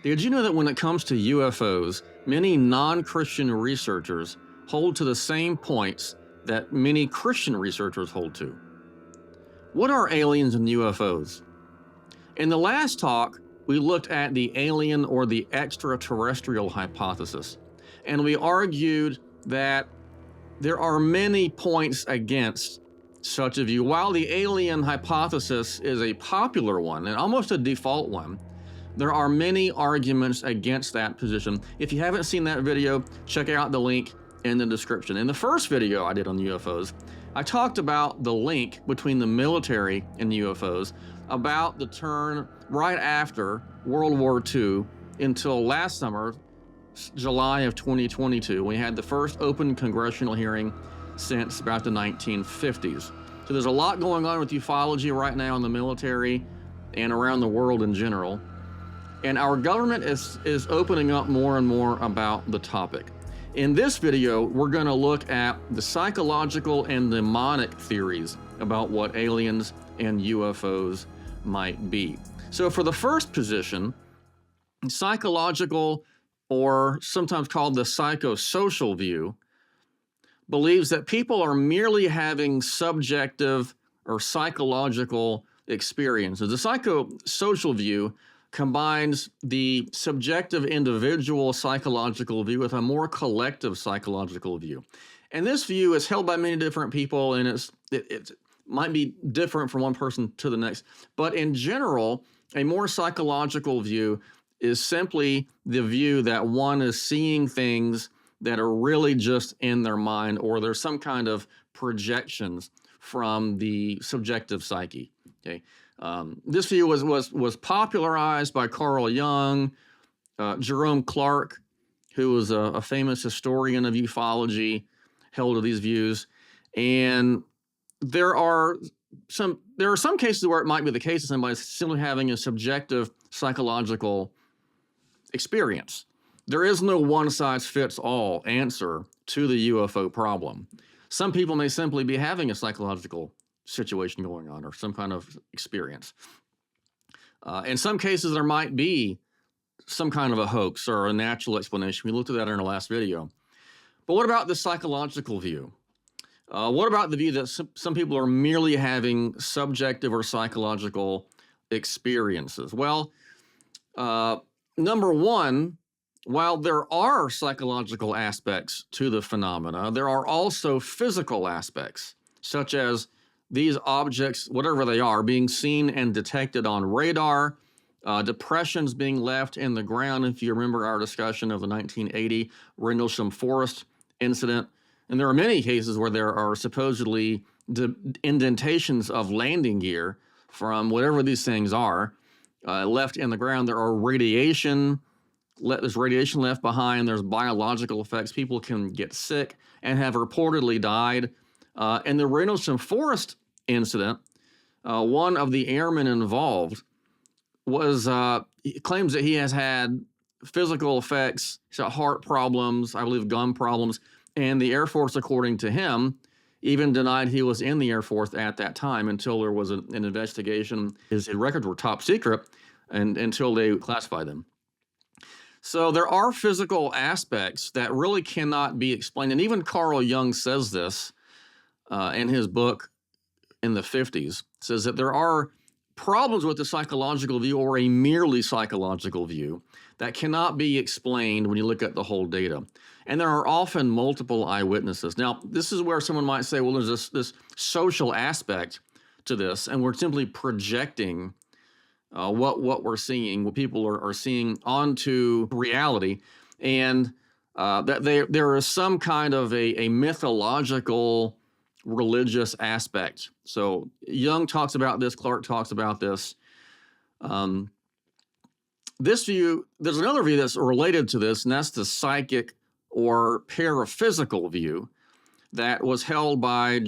Did you know that when it comes to UFOs, many non-Christian researchers hold to the same points that many Christian researchers hold to? What are aliens and UFOs? In the last talk, we looked at the alien or the extraterrestrial hypothesis, and we argued that there are many points against such a view. While the alien hypothesis is a popular one and almost a default one, there are many arguments against that position. If you haven't seen that video, check out the link in the description. In the first video I did on UFOs, I talked about the link between the military and UFOs, about the turn right after World War II until last summer, July of 2022. We had the first open congressional hearing since about the 1950s. So there's a lot going on with ufology right now in the military and around the world in general. And our government is opening up more and more about the topic. In this video, we're going to look at the psychological and demonic theories about what aliens and UFOs might be. So for the first position, psychological, or sometimes called the psychosocial view, believes that people are merely having subjective or psychological experiences. The psychosocial view combines the subjective individual psychological view with a more collective psychological view. And this view is held by many different people, and it might be different from one person to the next. But in general, a more psychological view is simply the view that one is seeing things that are really just in their mind, or there's some kind of projections from the subjective psyche. Okay. This view was popularized by Carl Jung, Jerome Clark, who was a famous historian of ufology, held to these views. And there are some cases where it might be the case that somebody's simply having a subjective psychological experience. There is no one-size-fits-all answer to the UFO problem. Some people may simply be having a psychological situation going on or some kind of experience. In some cases, there might be some kind of a hoax or a natural explanation. We looked at that in our last video. But what about the psychological view? What about the view that some people are merely having subjective or psychological experiences? Well, number one, while there are psychological aspects to the phenomena, there are also physical aspects, such as these objects, whatever they are, being seen and detected on radar, depressions being left in the ground. If you remember our discussion of the 1980 Rendlesham Forest incident, and there are many cases where there are supposedly indentations of landing gear from whatever these things are left in the ground. There are there's radiation left behind. There's biological effects. People can get sick and have reportedly died. In the Rendlesham Forest incident, one of the airmen involved claims that he has had physical effects, heart problems, I believe gum problems, and the Air Force, according to him, even denied he was in the Air Force at that time until there was an investigation. His records were top secret and until they classified them. So there are physical aspects that really cannot be explained. And even Carl Jung says this in his book in the 50s, says that there are problems with the psychological view, or a merely psychological view, that cannot be explained when you look at the whole data. And there are often multiple eyewitnesses. Now, this is where someone might say, well, there's this social aspect to this, and we're simply projecting what we're seeing, what people are seeing onto reality, and that there is some kind of a mythological religious aspect. So Jung talks about this, Clark talks about this. This view, there's another view that's related to this, and that's the psychic or paraphysical view that was held by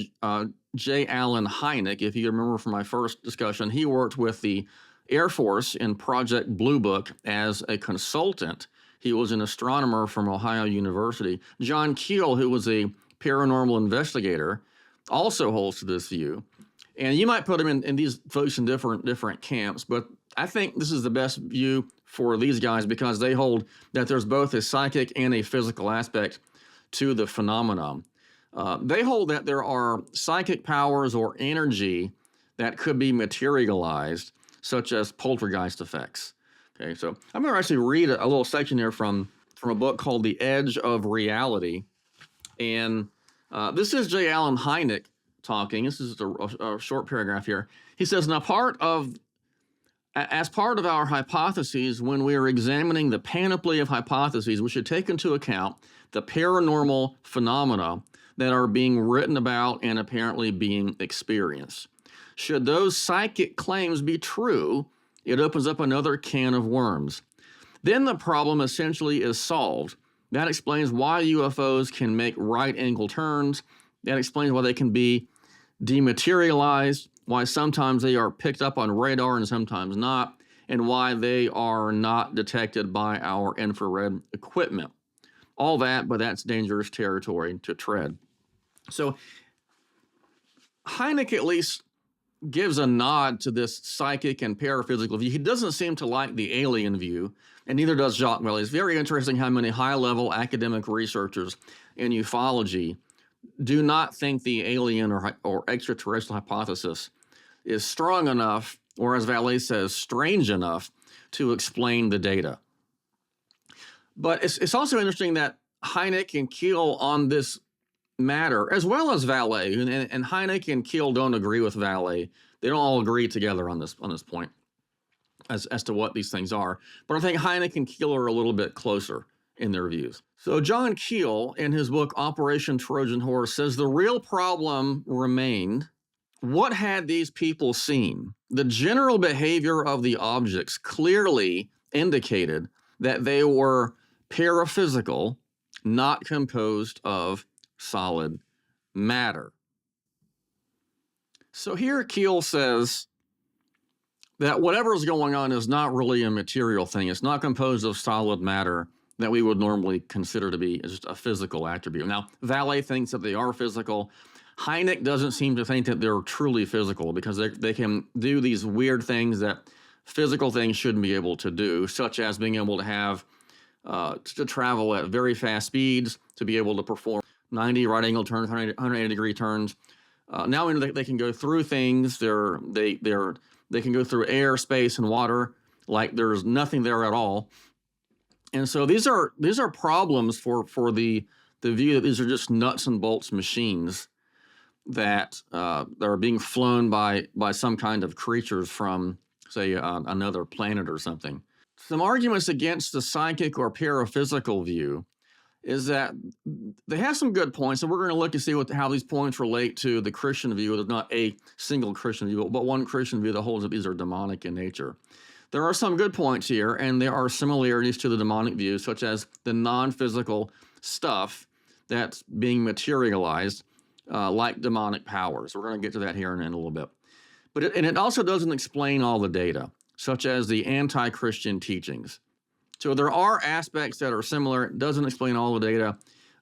J. Allen Hynek. If you remember from my first discussion, he worked with the Air Force in Project Blue Book as a consultant. He was an astronomer from Ohio University. John Keel, who was a paranormal investigator, also holds to this view. And you might put him in these folks in different camps, but I think this is the best view for these guys because they hold that there's both a psychic and a physical aspect to the phenomenon. They hold that there are psychic powers or energy that could be materialized, such as poltergeist effects. Okay, so I'm going to actually read a little section here from a book called The Edge of Reality. And this is J. Allen Hynek talking. This is a short paragraph here. He says, now as part of our hypotheses, when we are examining the panoply of hypotheses, we should take into account the paranormal phenomena that are being written about and apparently being experienced. Should those psychic claims be true, it opens up another can of worms. Then the problem essentially is solved. That explains why UFOs can make right-angle turns. That explains why they can be dematerialized, why sometimes they are picked up on radar and sometimes not, and why they are not detected by our infrared equipment. All that, but that's dangerous territory to tread. So Hynek at least gives a nod to this psychic and paraphysical view. He doesn't seem to like the alien view, and neither does Jacques Vallée. It's very interesting how many high-level academic researchers in ufology do not think the alien or extraterrestrial hypothesis is strong enough, or as Vallée says, strange enough to explain the data. But it's also interesting that Hynek and Keel on this matter, as well as Vallée, and Hynek and Keel don't agree with Vallée. They don't all agree together on this point as to what these things are. But I think Hynek and Keel are a little bit closer in their views. So John Keel, in his book Operation Trojan Horse, says the real problem remained: what had these people seen? The general behavior of the objects clearly indicated that they were paraphysical, not composed of solid matter. So here Keel says that whatever's going on is not really a material thing. It's not composed of solid matter that we would normally consider to be just a physical attribute. Now, Vallée thinks that they are physical. Hynek doesn't seem to think that they're truly physical because they can do these weird things that physical things shouldn't be able to do, such as being able to have to travel at very fast speeds, to be able to perform 90 right angle turns, 180 degree turns. Now we know that they can go through things. They can go through air, space, and water like there's nothing there at all. And so these are problems for the view that these are just nuts and bolts machines that are being flown by some kind of creatures from, say, another planet or something. Some arguments against the psychic or paraphysical view is that they have some good points, and we're going to look and see how these points relate to the Christian view. There's not a single Christian view, but one Christian view that holds that these are demonic in nature. There are some good points here, and there are similarities to the demonic view, such as the non-physical stuff that's being materialized, like demonic powers. We're going to get to that here in a little bit. But it also doesn't explain all the data, such as the anti-Christian teachings. So there are aspects that are similar. It doesn't explain all the data.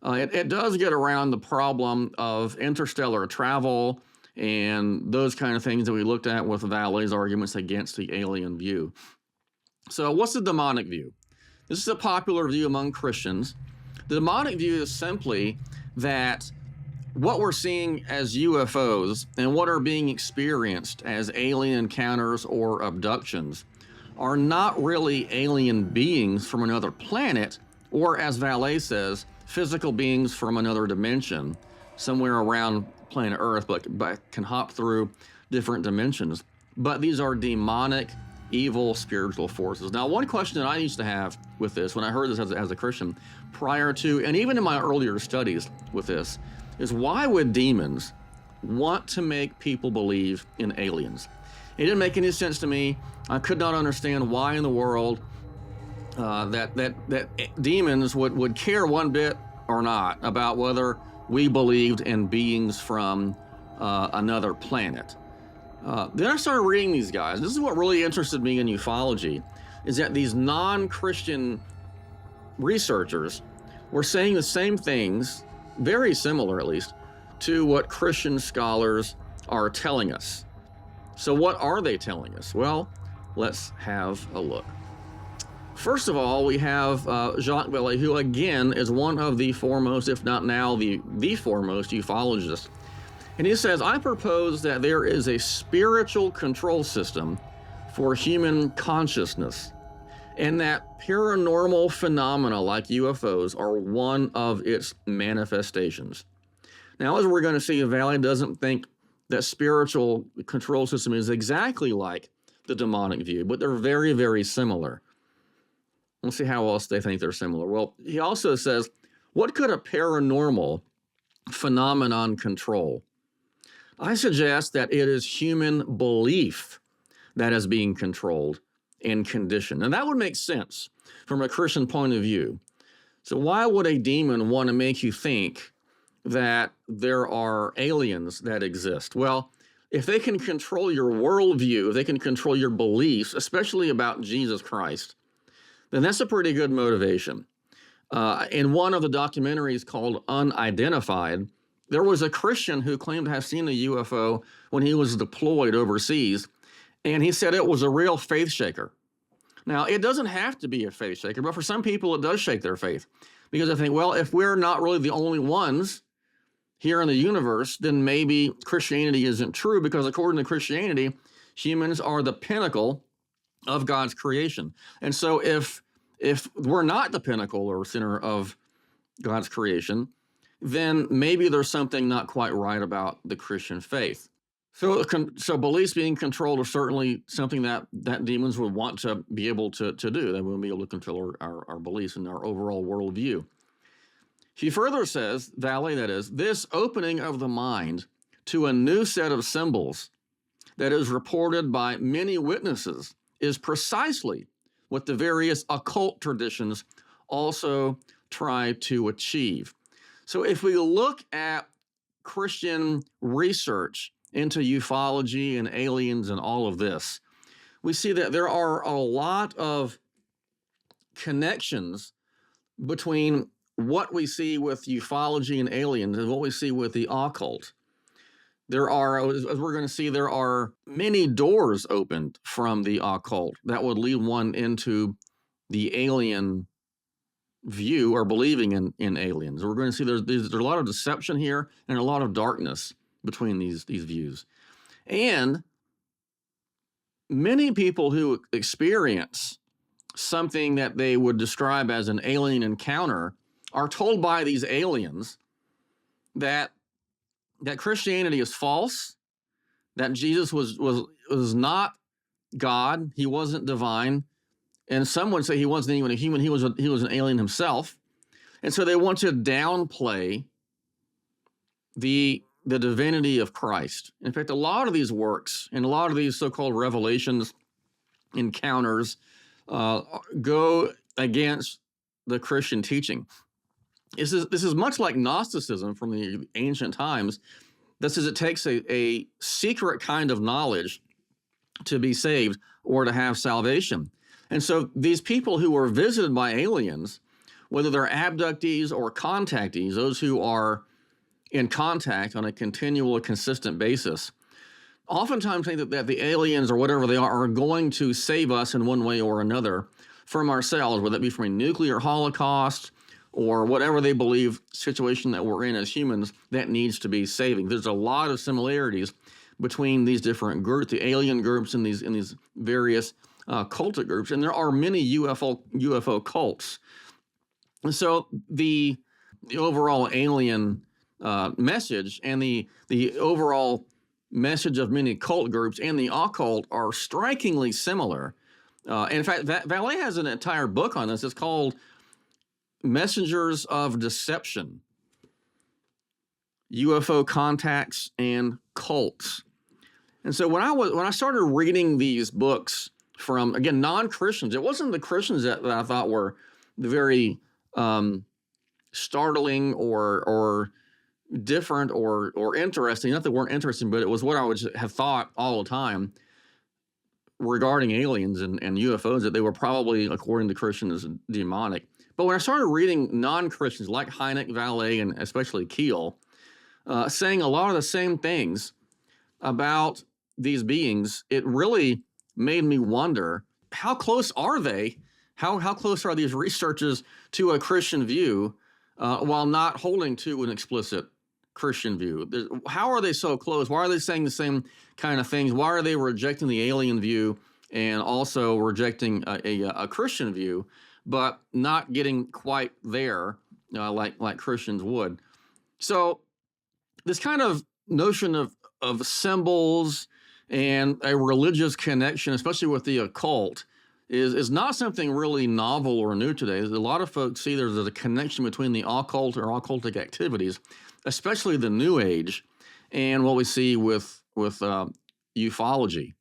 It does get around the problem of interstellar travel and those kind of things that we looked at with Vallée's arguments against the alien view. So what's the demonic view? This is a popular view among Christians. The demonic view is simply that what we're seeing as UFOs and what are being experienced as alien encounters or abductions are not really alien beings from another planet, or as Vallée says, physical beings from another dimension, somewhere around planet Earth, but can hop through different dimensions. But these are demonic, evil, spiritual forces. Now, one question that I used to have with this, when I heard this as a Christian, prior to, and even in my earlier studies with this, is why would demons want to make people believe in aliens? It didn't make any sense to me. I could not understand why in the world that demons would care one bit or not about whether we believed in beings from another planet. Then I started reading these guys. This is what really interested me in ufology, is that these non-Christian researchers were saying the same things, very similar at least, to what Christian scholars are telling us. So what are they telling us? Well, let's have a look. First of all, we have Jacques Vallée, who again is one of the foremost, if not now the foremost ufologists. And he says, I propose that there is a spiritual control system for human consciousness, and that paranormal phenomena like UFOs are one of its manifestations. Now, as we're going to see, Vallée doesn't think that spiritual control system is exactly like the demonic view, but they're very, very similar. We'll see how else they think they're similar. Well, he also says, what could a paranormal phenomenon control? I suggest that it is human belief that is being controlled and conditioned. And that would make sense from a Christian point of view. So why would a demon want to make you think that there are aliens that exist? Well, if they can control your worldview, if they can control your beliefs, especially about Jesus Christ, then that's a pretty good motivation. In one of the documentaries called Unidentified, there was a Christian who claimed to have seen a UFO when he was deployed overseas, and he said it was a real faith shaker. Now, it doesn't have to be a faith shaker, but for some people it does shake their faith, because I think, well, if we're not really the only ones here in the universe, then maybe Christianity isn't true, because according to Christianity, humans are the pinnacle of God's creation. And so if we're not the pinnacle or center of God's creation, then maybe there's something not quite right about the Christian faith. So beliefs being controlled are certainly something that demons would want to be able to do. They would be able to control our beliefs and our overall worldview. He further says, Vallée that is, this opening of the mind to a new set of symbols that is reported by many witnesses is precisely what the various occult traditions also try to achieve. So if we look at Christian research into ufology and aliens and all of this, we see that there are a lot of connections between what we see with ufology and aliens and what we see with the occult. There are, as we're going to see, there are many doors opened from the occult that would lead one into the alien view or believing in aliens. We're going to see there's a lot of deception here and a lot of darkness between these views. And many people who experience something that they would describe as an alien encounter are told by these aliens that Christianity is false, that Jesus was not God, he wasn't divine, and some would say he wasn't even a human, he was an alien himself. And so they want to downplay the divinity of Christ. In fact, a lot of these works and a lot of these so-called revelations, encounters, go against the Christian teaching. This is much like Gnosticism from the ancient times. This is, it takes a secret kind of knowledge to be saved or to have salvation. And so these people who are visited by aliens, whether they're abductees or contactees, those who are in contact on a continual, consistent basis, oftentimes think that the aliens or whatever they are going to save us in one way or another from ourselves, whether it be from a nuclear holocaust or whatever they believe situation that we're in as humans that needs to be saving. There's a lot of similarities between these different groups, the alien groups and these various cultic groups, and there are many UFO cults. And so the overall alien message and the overall message of many cult groups and the occult are strikingly similar. In fact, Vallée has an entire book on this. It's called Messengers of Deception, UFO Contacts and Cults. And so when I started reading these books from, again, non-Christians, it wasn't the Christians that I thought were the very startling or different or interesting. Not that they weren't interesting, but it was what I would have thought all the time regarding aliens and UFOs, that they were probably, according to Christians, demonic. But when I started reading non-Christians like Hynek, Vallée, and especially Keel, saying a lot of the same things about these beings, it really made me wonder, how close are they? How close are these researches to a Christian view while not holding to an explicit Christian view? How are they so close? Why are they saying the same kind of things? Why are they rejecting the alien view and also rejecting a Christian view, but not getting quite there like Christians would? So this kind of notion of symbols and a religious connection, especially with the occult, is not something really novel or new today. A lot of folks see there's a connection between the occult or occultic activities, especially the New Age, and what we see with ufology.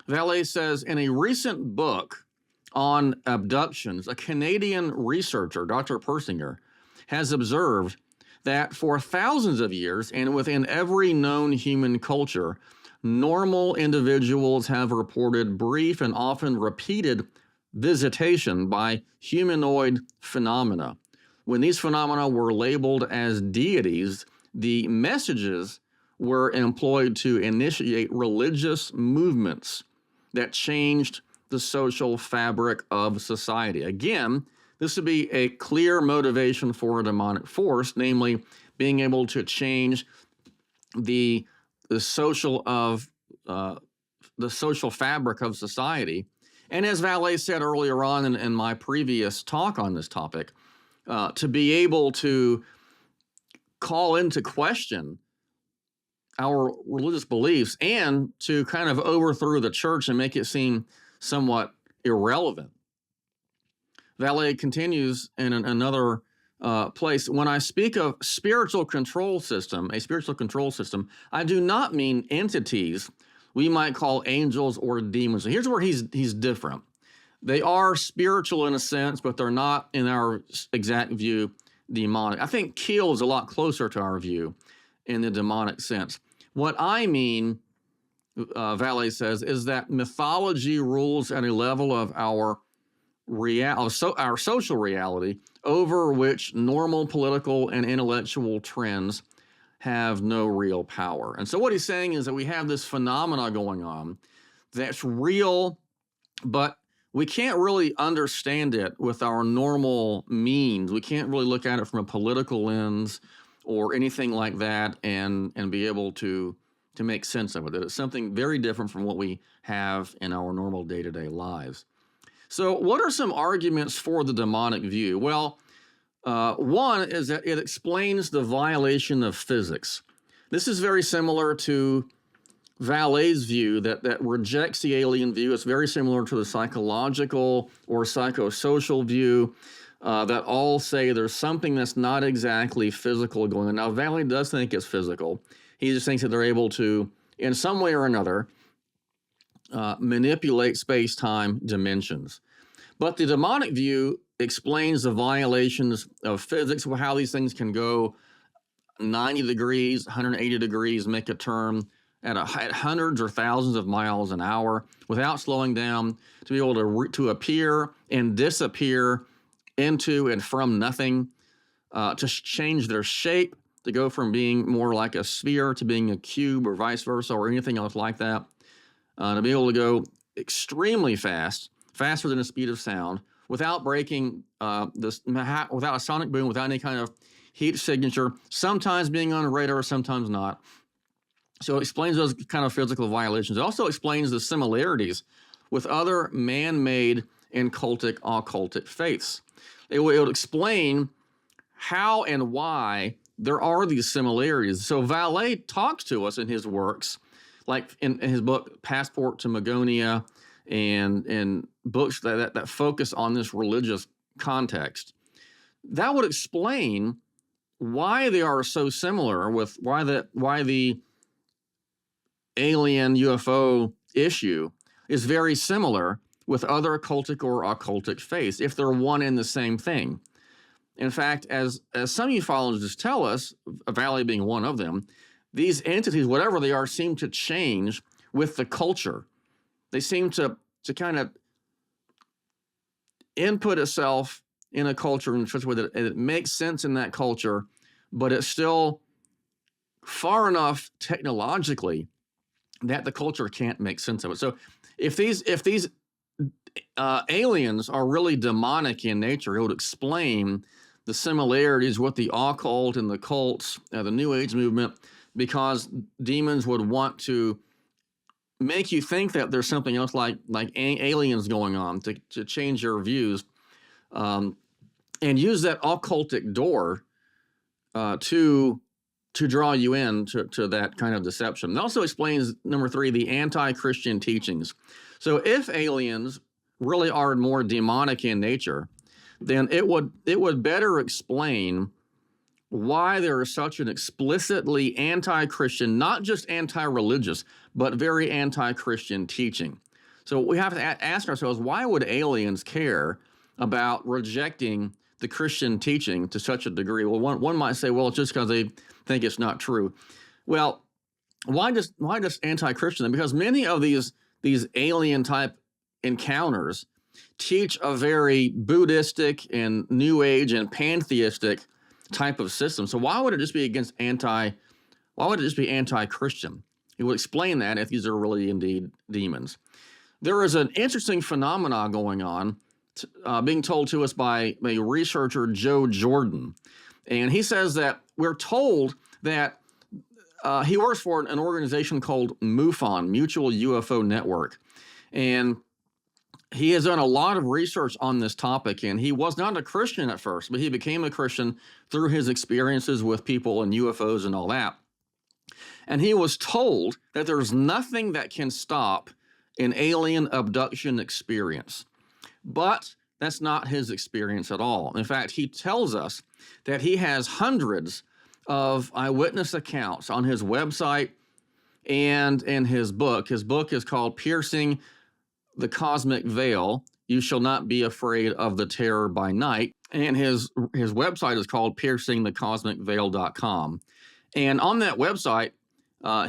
Vallée says, in a recent book on abductions, a Canadian researcher, Dr. Persinger, has observed that for thousands of years and within every known human culture, normal individuals have reported brief and often repeated visitation by humanoid phenomena. When these phenomena were labeled as deities, the messages were employed to initiate religious movements that changed the social fabric of society. Again, this would be a clear motivation for a demonic force, namely being able to change the social fabric of society. And as Vallée said earlier on in my previous talk on this topic, to be able to call into question our religious beliefs and to kind of overthrow the church and make it seem somewhat irrelevant. Vallée continues in another place. When I speak of a spiritual control system, I do not mean entities we might call angels or demons. So here's where he's different. They are spiritual in a sense, but they're not, in our exact view, demonic. I think Keel is a lot closer to our view in the demonic sense. What I mean, Vallée says, is that mythology rules at a level of our social reality over which normal political and intellectual trends have no real power. And so what he's saying is that we have this phenomena going on that's real, but we can't really understand it with our normal means. We can't really look at it from a political lens or anything like that and be able to make sense of it. It's something very different from what we have in our normal day-to-day lives. So what are some arguments for the demonic view? Well, one is that it explains the violation of physics. This is very similar to Vallée's view that rejects the alien view. It's very similar to the psychological or psychosocial view that all say there's something that's not exactly physical going on. Now, Vallée does think it's physical. He just thinks that they're able to, in some way or another, manipulate space-time dimensions. But the demonic view explains the violations of physics, how these things can go 90 degrees, 180 degrees, make a turn at hundreds or thousands of miles an hour without slowing down, to be able to appear and disappear into and from nothing, to change their shape, to go from being more like a sphere to being a cube or vice versa or anything else like that, to be able to go extremely fast, faster than the speed of sound, without breaking without a sonic boom, without any kind of heat signature, sometimes being on a radar, sometimes not. So it explains those kind of physical violations. It also explains the similarities with other man-made and occultic faiths. It will explain how and why there are these similarities. So Vallée talks to us in his works, like in his book Passport to Magonia, and books that focus on this religious context. That would explain why they are so similar, with why the alien UFO issue is very similar with other cultic or occultic faiths, if they're one and the same thing. In fact, as some ufologists tell us, Vallée being one of them, these entities, whatever they are, seem to change with the culture. They seem to kind of input itself in a culture in such a way that it makes sense in that culture, but it's still far enough technologically that the culture can't make sense of it. So if these aliens are really demonic in nature, it would explain the similarities with the occult and the cults, the New Age movement, because demons would want to make you think that there's something else like aliens going on to change your views, and use that occultic door to draw you in to that kind of deception. It also explains, number 3, the anti-Christian teachings. So if aliens really are more demonic in nature, then it would better explain why there is such an explicitly anti-Christian, not just anti-religious, but very anti-Christian teaching. So we have to ask ourselves, why would aliens care about rejecting the Christian teaching to such a degree? Well, one might say, well, it's just because they think it's not true. Well, why just anti-Christian? Because many of these alien type encounters teach a very Buddhistic and New Age and pantheistic type of system. So why would it just be anti-Christian? It would explain that if these are really indeed demons. There is an interesting phenomena going on, being told to us by a researcher, Joe Jordan. And he says that we're told that he works for an organization called MUFON, Mutual UFO Network. And he has done a lot of research on this topic, and he was not a Christian at first, but he became a Christian through his experiences with people and UFOs and all that. And he was told that there's nothing that can stop an alien abduction experience. But that's not his experience at all. In fact, he tells us that he has hundreds of eyewitness accounts on his website and in his book. His book is called Piercing the Cosmic Veil, You Shall Not Be Afraid of the Terror by Night. And his website is called piercingthecosmicveil.com. And on that website,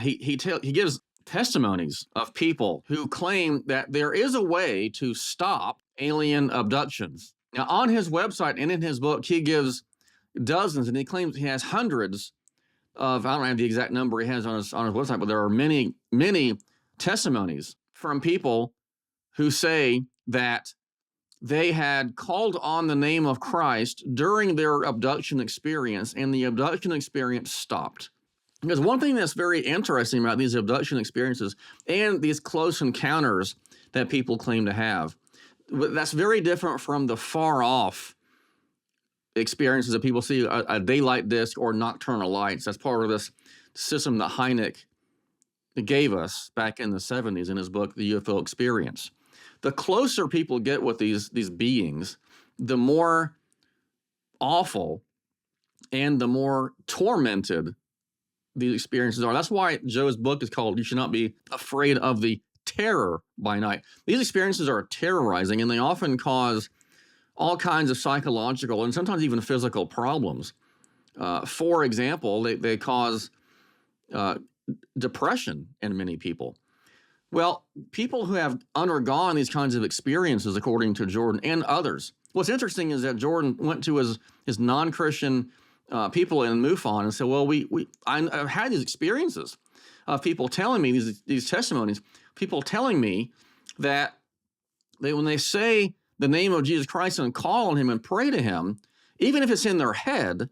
he gives testimonies of people who claim that there is a way to stop alien abductions. Now, on his website and in his book, he gives dozens, and he claims he has hundreds of, I don't have the exact number he has on his website, but there are many, many testimonies from people who say that they had called on the name of Christ during their abduction experience, and the abduction experience stopped. Because one thing that's very interesting about these abduction experiences and these close encounters that people claim to have, that's very different from the far-off experiences that people see, a daylight disc or nocturnal lights. That's part of this system that Hynek gave us back in the 70s in his book, The UFO Experience. The closer people get with these beings, the more awful and the more tormented these experiences are. That's why Joe's book is called You Should Not Be Afraid of the Terror by Night. These experiences are terrorizing, and they often cause all kinds of psychological and sometimes even physical problems. For example, they cause depression in many people. Well, people who have undergone these kinds of experiences, according to Jordan and others, what's interesting is that Jordan went to his non-Christian people in MUFON and said, well, I've had these experiences of people telling me, these testimonies, people telling me that when they say the name of Jesus Christ and call on him and pray to him, even if it's in their head,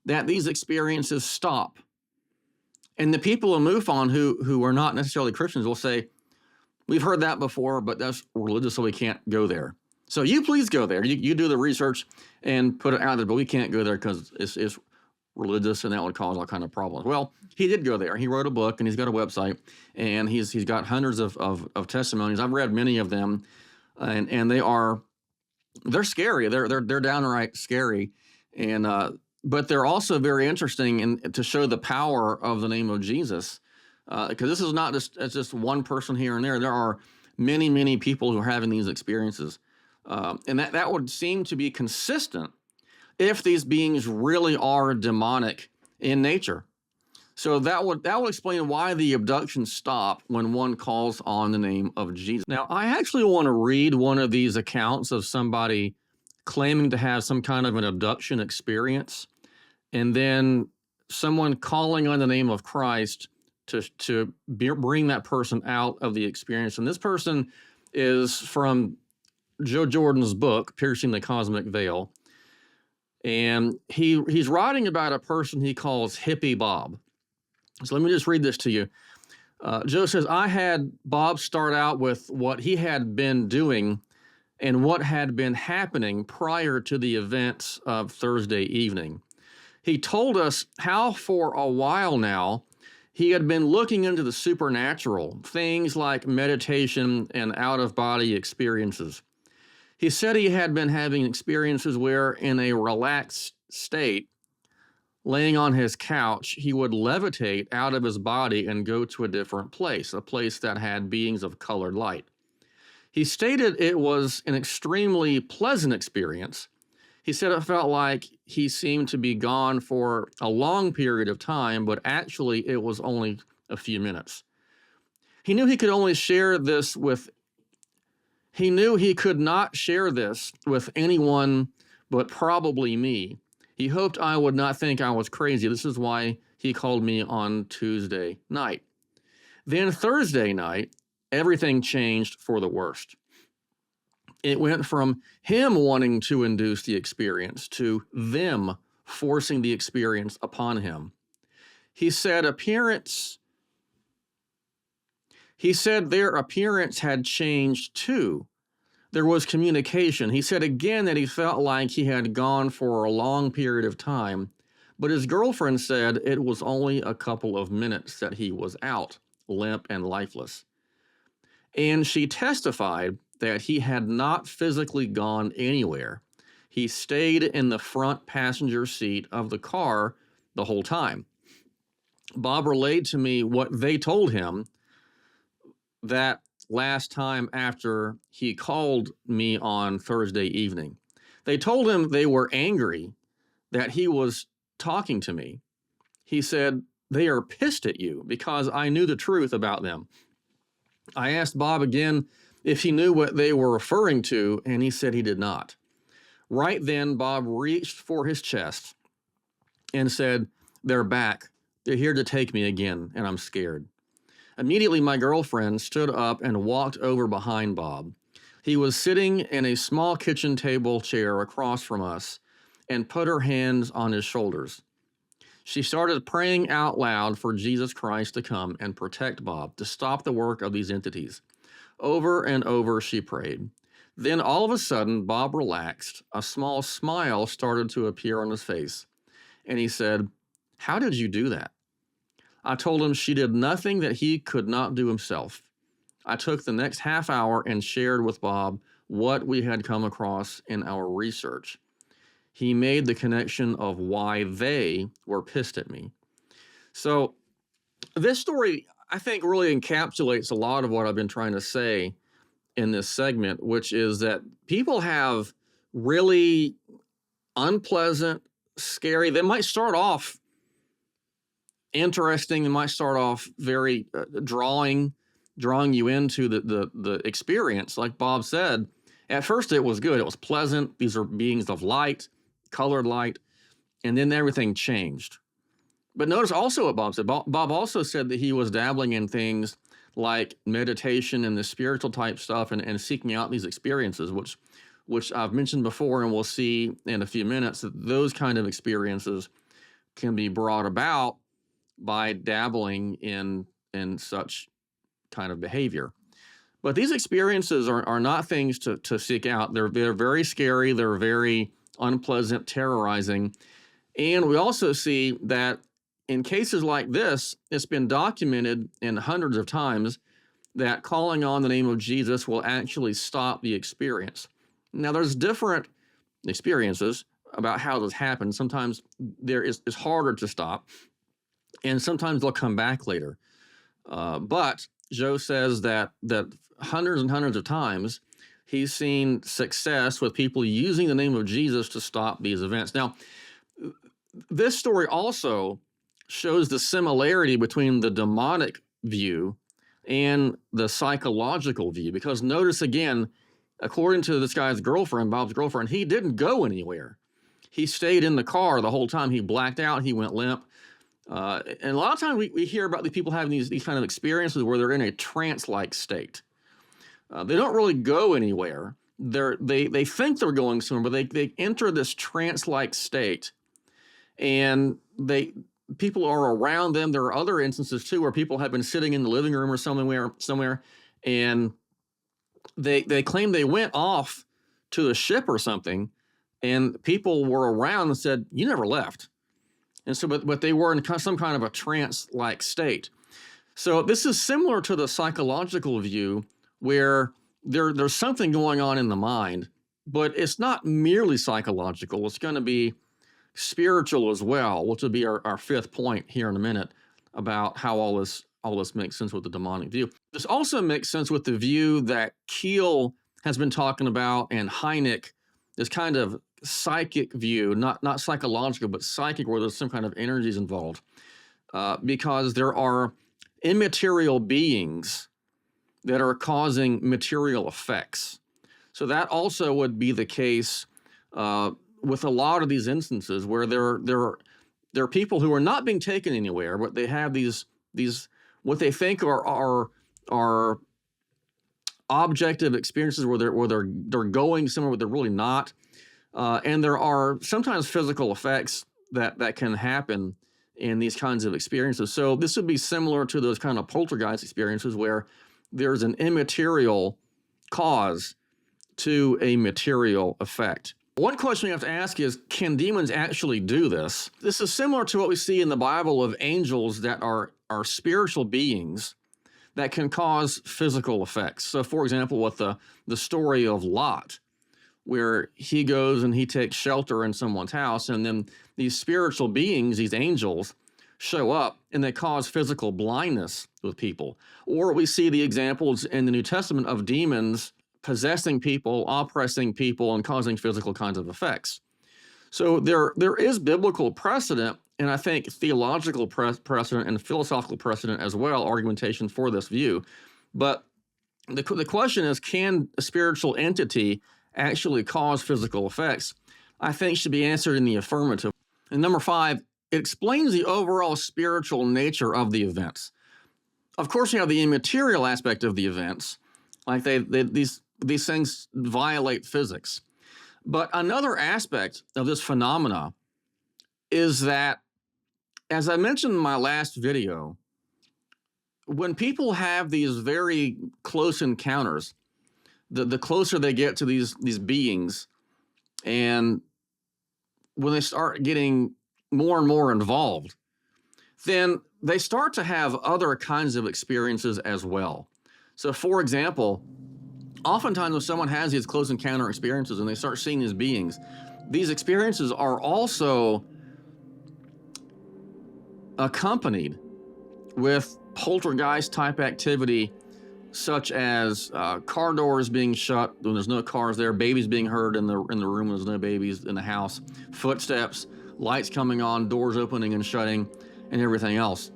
that these experiences stop. And the people in MUFON who are not necessarily Christians will say, we've heard that before, but that's religious, so we can't go there. So you please go there. You do the research and put it out there, but we can't go there because it's religious and that would cause all kind of problems. Well, he did go there. He wrote a book and he's got a website, and he's got hundreds of testimonies. I've read many of them, and they're scary. They're downright scary, and but they're also very interesting to show the power of the name of Jesus, because this is not just one person here and there. There are many, many people who are having these experiences, and that would seem to be consistent if these beings really are demonic in nature. So that would explain why the abductions stop when one calls on the name of Jesus. Now, I actually want to read one of these accounts of somebody claiming to have some kind of an abduction experience, and then someone calling on the name of Christ to bring that person out of the experience. And this person is from Joe Jordan's book, Piercing the Cosmic Veil. And he's writing about a person he calls Hippie Bob. So let me just read this to you. Joe says, I had Bob start out with what he had been doing and what had been happening prior to the events of Thursday evening. He told us how for a while now he had been looking into the supernatural, things like meditation and out-of-body experiences. He said he had been having experiences where, in a relaxed state, laying on his couch, he would levitate out of his body and go to a different place, a place that had beings of colored light. He stated it was an extremely pleasant experience. He said it felt like he seemed to be gone for a long period of time, but actually it was only a few minutes. He knew he could only share this with, he knew he could not share this with anyone but probably me. He hoped I would not think I was crazy. This is why he called me on Tuesday night. Then Thursday night, everything changed for the worst. It went from him wanting to induce the experience to them forcing the experience upon him. He said their appearance had changed too. There was communication. He said again that he felt like he had gone for a long period of time, but his girlfriend said it was only a couple of minutes that he was out, limp and lifeless. And she testified that he had not physically gone anywhere. He stayed in the front passenger seat of the car the whole time. Bob relayed to me what they told him that last time after he called me on Thursday evening. They told him they were angry that he was talking to me. He said, they are pissed at you because I knew the truth about them. I asked Bob again if he knew what they were referring to, and he said he did not. Right then, Bob reached for his chest and said, they're back. They're here to take me again, and I'm scared. Immediately, my girlfriend stood up and walked over behind Bob. He was sitting in a small kitchen table chair across from us and put her hands on his shoulders. She started praying out loud for Jesus Christ to come and protect Bob, to stop the work of these entities. Over and over she prayed. Then all of a sudden, Bob relaxed. A small smile started to appear on his face. And he said, how did you do that? I told him she did nothing that he could not do himself. I took the next half hour and shared with Bob what we had come across in our research. He made the connection of why they were pissed at me. So this story, I think, really encapsulates a lot of what I've been trying to say in this segment, which is that people have really unpleasant, scary, they might start off interesting, they might start off very drawing you into the experience. Like Bob said, at first it was good, it was pleasant, these are beings of light, colored light, and then everything changed. But notice also what Bob said. Bob also said that he was dabbling in things like meditation and the spiritual type stuff and seeking out these experiences, which I've mentioned before, and we'll see in a few minutes that those kind of experiences can be brought about by dabbling in such kind of behavior. But these experiences are not things to seek out. They're very scary. They're very unpleasant, terrorizing. And we also see that in cases like this, it's been documented in hundreds of times that calling on the name of Jesus will actually stop the experience. Now, there's different experiences about how this happens. Sometimes it's harder to stop, and sometimes they'll come back later. But Joe says that hundreds and hundreds of times he's seen success with people using the name of Jesus to stop these events. Now, this story also shows the similarity between the demonic view and the psychological view, because notice again, according to this guy's girlfriend, Bob's girlfriend, he didn't go anywhere. He stayed in the car the whole time. He blacked out. He went limp. And a lot of times we hear about these people having these kind of experiences where they're in a trance-like state. They don't really go anywhere, they think they're going somewhere, but they enter this trance-like state, and people are around them. There are other instances too where people have been sitting in the living room or somewhere, and they claim they went off to a ship or something, and people were around and said, "You never left." And so, but they were in some kind of a trance-like state. So this is similar to the psychological view, where there's something going on in the mind, but it's not merely psychological. It's going to be spiritual as well, which will be our fifth point here in a minute about how all this makes sense with the demonic view. This also makes sense with the view that Keel has been talking about, and Hynek, this kind of psychic view, not psychological, but psychic, where there's some kind of energies involved, because there are immaterial beings that are causing material effects. So that also would be the case with a lot of these instances where there are people who are not being taken anywhere, but they have these what they think are objective experiences where they're going somewhere where they're really not, and there are sometimes physical effects that can happen in these kinds of experiences. So this would be similar to those kind of poltergeist experiences where there's an immaterial cause to a material effect. One question we have to ask is, can demons actually do this? This is similar to what we see in the Bible of angels that are spiritual beings that can cause physical effects. So for example, with the story of Lot, where he goes and he takes shelter in someone's house, and then these spiritual beings, these angels, show up and they cause physical blindness with people. Or we see the examples in the New Testament of demons possessing people, oppressing people, and causing physical kinds of effects. So there is biblical precedent, and I think theological precedent and philosophical precedent as well, argumentation for this view. But the question is, can a spiritual entity actually cause physical effects? I think should be answered in the affirmative. And number 5, it explains the overall spiritual nature of the events. Of course, you have the immaterial aspect of the events, like these things violate physics. But another aspect of this phenomena is that, as I mentioned in my last video, when people have these very close encounters, the closer they get to these beings, and when they start getting more and more involved, then they start to have other kinds of experiences as well. So for example, oftentimes when someone has these close encounter experiences and they start seeing these beings, these experiences are also accompanied with poltergeist type activity, such as car doors being shut when there's no cars there, babies being heard in the room when there's no babies in the house, footsteps, lights coming on, doors opening and shutting, and everything else.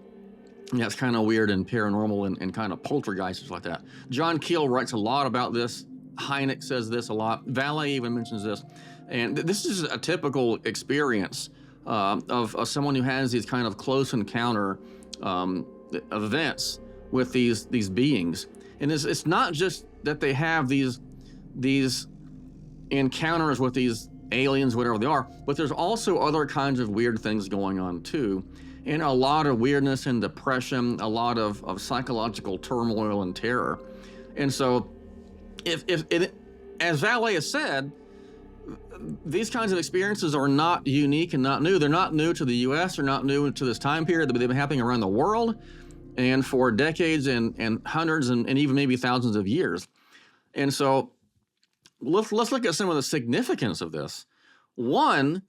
And that's kind of weird and paranormal and kind of poltergeists like that. John Keel writes a lot about this. Hynek says this a lot. Valet even mentions this. And this is a typical experience of someone who has these kind of close encounter events with these beings. And it's not just that they have these encounters with these aliens, whatever they are, but there's also other kinds of weird things going on too. And a lot of weirdness and depression, a lot of psychological turmoil and terror. And so if as Valet has said, these kinds of experiences are not unique and not new. They're not new to the US, they're not new to this time period. They've been happening around the world and for decades and hundreds and even maybe thousands of years. And so let's look at some of the significance of this. One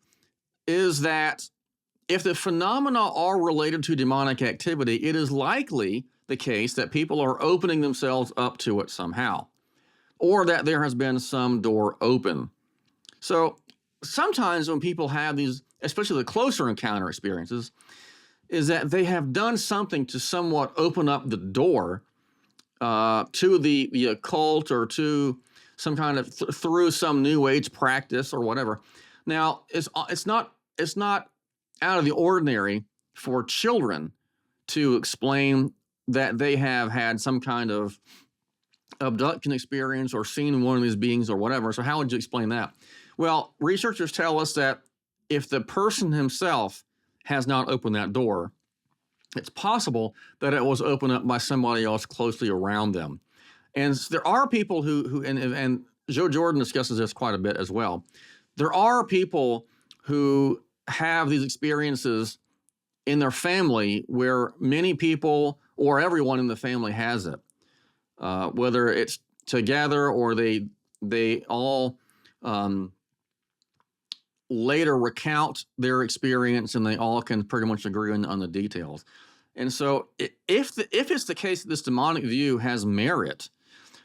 is that if the phenomena are related to demonic activity, it is likely the case that people are opening themselves up to it somehow, or that there has been some door open. So sometimes when people have these, especially the closer encounter experiences, is that they have done something to somewhat open up the door to the occult, or to some kind of through some new age practice or whatever. Now, it's not out of the ordinary for children to explain that they have had some kind of abduction experience or seen one of these beings or whatever. So how would you explain that? Well, researchers tell us that if the person himself has not opened that door, it's possible that it was opened up by somebody else closely around them. And there are people who and Joe Jordan discusses this quite a bit as well. There are people who have these experiences in their family where many people or everyone in the family has it, whether it's together or they all later recount their experience and they all can pretty much agree on the details. And so if it's the case that this demonic view has merit,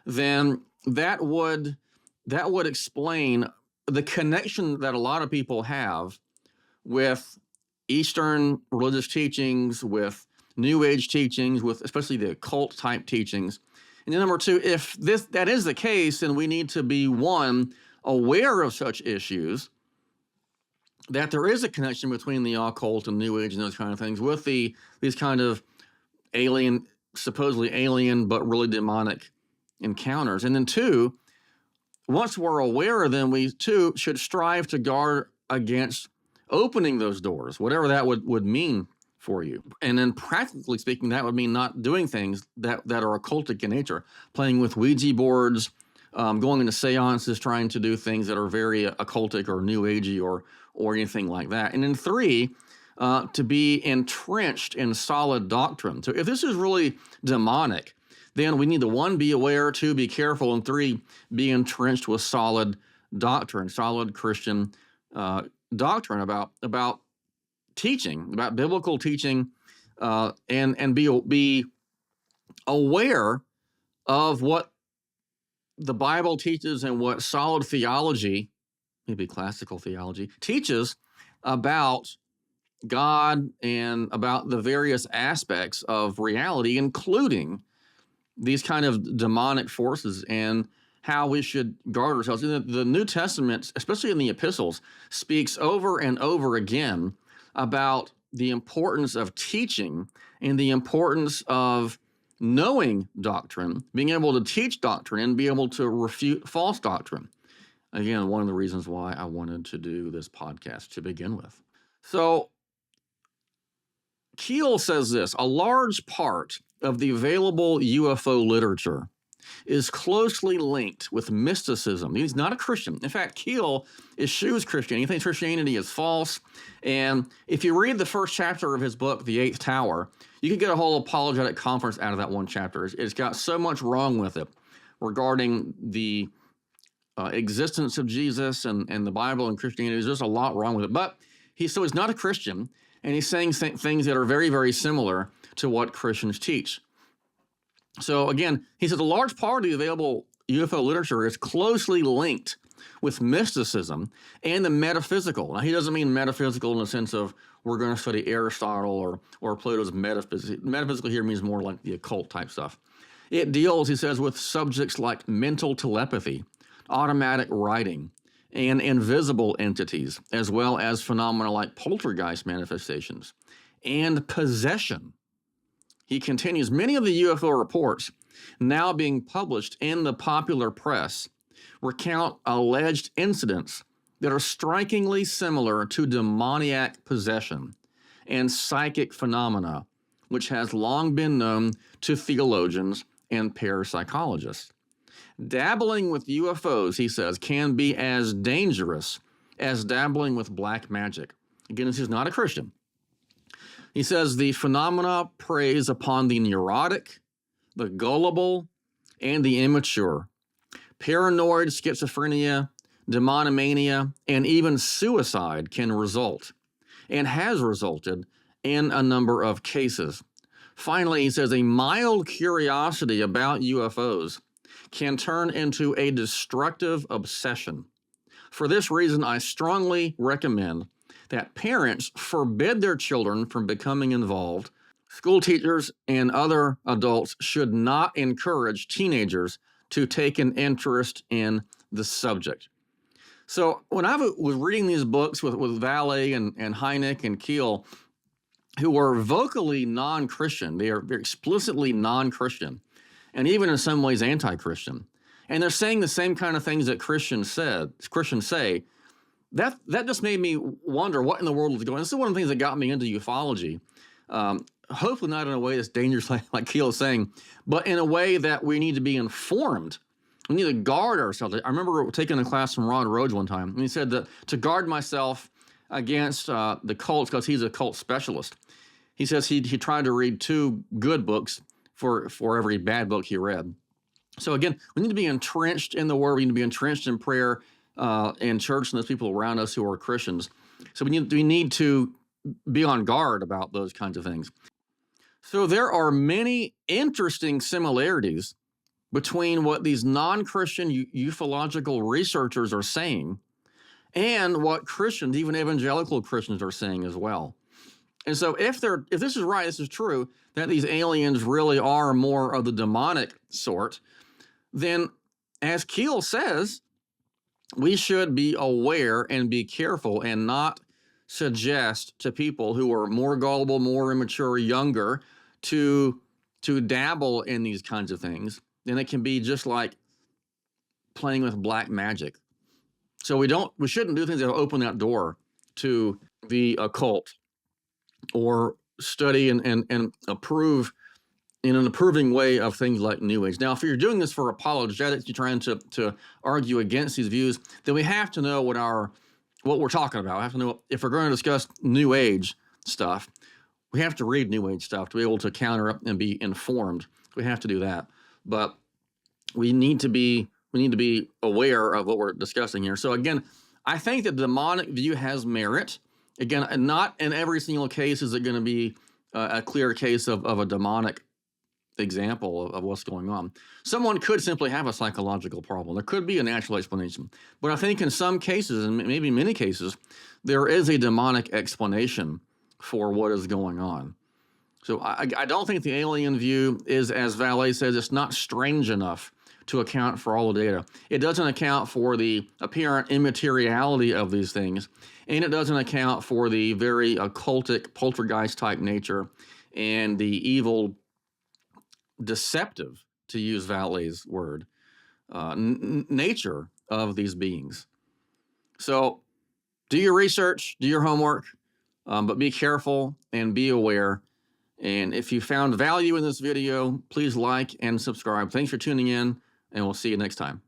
then that would explain the connection that a lot of people have with Eastern religious teachings, with New Age teachings, with especially the occult type teachings. And then number two, if that is the case, then we need to be, one, aware of such issues, that there is a connection between the occult and New Age and those kind of things with these kind of supposedly alien, but really demonic encounters. And then two, once we're aware, then we too should strive to guard against opening those doors, whatever that would mean for you. And then practically speaking, that would mean not doing things that are occultic in nature, playing with Ouija boards, going into seances, trying to do things that are very occultic or New Agey or anything like that. And then three, to be entrenched in solid doctrine. So if this is really demonic, then we need to, one, be aware, two, be careful, and three, be entrenched with solid doctrine, solid Christian doctrine about teaching, about biblical teaching, and be aware of what the Bible teaches and what solid theology, maybe classical theology, teaches about God and about the various aspects of reality, including these kind of demonic forces and how we should guard ourselves. The New Testament, especially in the epistles, speaks over and over again about the importance of teaching and the importance of knowing doctrine, being able to teach doctrine, and be able to refute false doctrine. Again, one of the reasons why I wanted to do this podcast to begin with. So Keel says this: a large part of the available UFO literature is closely linked with mysticism. He's not a Christian. In fact, Keel eschews Christianity. He thinks Christianity is false. And if you read the first chapter of his book, The Eighth Tower, you could get a whole apologetic conference out of that one chapter. It's got so much wrong with it regarding the existence of Jesus and the Bible and Christianity. There's just a lot wrong with it. But he's not a Christian, and he's saying things that are very, very similar to what Christians teach. So again, he says a large part of the available UFO literature is closely linked with mysticism and the metaphysical. Now, he doesn't mean metaphysical in the sense of we're going to study Aristotle or Plato's metaphysics. Metaphysical here means more like the occult type stuff. It deals, he says, with subjects like mental telepathy, automatic writing, and invisible entities, as well as phenomena like poltergeist manifestations and possession. He continues, many of the UFO reports now being published in the popular press recount alleged incidents that are strikingly similar to demoniac possession and psychic phenomena, which has long been known to theologians and parapsychologists. Dabbling with UFOs, he says, can be as dangerous as dabbling with black magic. Again, this is not a Christian. He says the phenomena preys upon the neurotic, the gullible, and the immature. Paranoid schizophrenia, demonomania, and even suicide can result, and has resulted in a number of cases. Finally, he says a mild curiosity about UFOs can turn into a destructive obsession. For this reason, I strongly recommend that parents forbid their children from becoming involved. School teachers and other adults should not encourage teenagers to take an interest in the subject. So when I was reading these books with Vallée and Hynek and Keel, who were vocally non-Christian, they are explicitly non-Christian, and even in some ways anti-Christian. And they're saying the same kind of things that Christians say. That just made me wonder what in the world was going on. This is one of the things that got me into ufology. Hopefully not in a way that's dangerous, like Keel is saying, but in a way that we need to be informed. We need to guard ourselves. I remember taking a class from Rod Rhodes one time, and he said that to guard myself against the cults, because he's a cult specialist. He says he tried to read 2 good books for every bad book he read. So again, we need to be entrenched in the Word. We need to be entrenched in prayer and church, and those people around us who are Christians. So we need to be on guard about those kinds of things. So there are many interesting similarities between what these non-Christian ufological researchers are saying and what Christians, even evangelical Christians, are saying as well. And so if this is right, this is true, that these aliens really are more of the demonic sort, then as Keel says, we should be aware and be careful and not suggest to people who are more gullible, more immature, younger, to dabble in these kinds of things. Then it can be just like playing with black magic. So we shouldn't do things that open that door to the occult or study and approve in an approving way of things like New Age. Now, if you're doing this for apologetics, you're trying to argue against these views, then we have to know what we're talking about. We have to know if we're going to discuss New Age stuff, we have to read New Age stuff to be able to counter up and be informed. We have to do that. But we need to be aware of what we're discussing here. So again, I think that the demonic view has merit. Again, not in every single case is it going to be a clear case of a demonic example of what's going on. Someone could simply have a psychological problem. There could be a natural explanation. But I think in some cases, and maybe many cases, there is a demonic explanation for what is going on. So I don't think the alien view is, as Valet says, it's not strange enough to account for all the data. It doesn't account for the apparent immateriality of these things, and it doesn't account for the very occultic, poltergeist-type nature and the evil, deceptive, to use Valet's word, nature of these beings. So do your research, do your homework, but be careful and be aware. And if you found value in this video, please like and subscribe. Thanks for tuning in, and we'll see you next time.